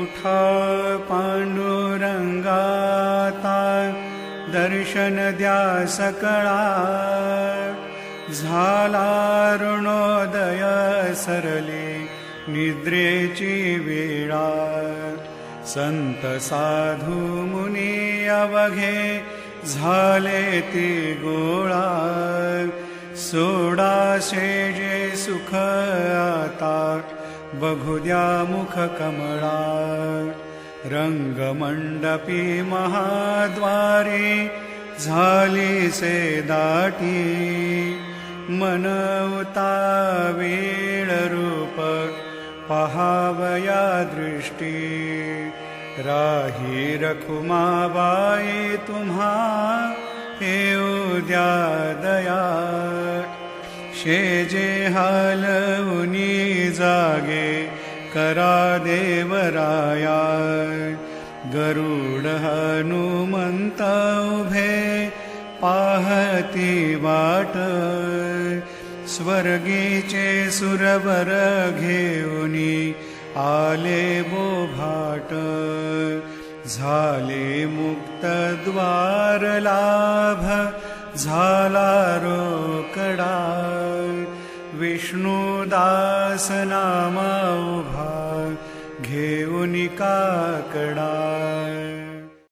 उठा पांडुरंगाता दर्शन द्या सकळा झाला ऋणोदय सरले निद्रेची वेळा संत साधू मुनी अवघे झाले ती गोळा सोडा शेजे सुख आता बघू द्या मुख कमळा रंगमंडपी महाद्वारी झाली से दाटी मनवता वेळ रूप पहावया दृष्टी राही रखुमाबाई तुम्हा येऊ द्या दया शेजे हालवुनी जागे करा देवराया गरुड हनुमंत उभे पाहती वाट स्वर्गीचे सुरवर घेऊनी आले बोभाट झाले मुक्त द्वार लाभ झाला रोकडा विष्णुदास नामा उभा घेऊनी काकडा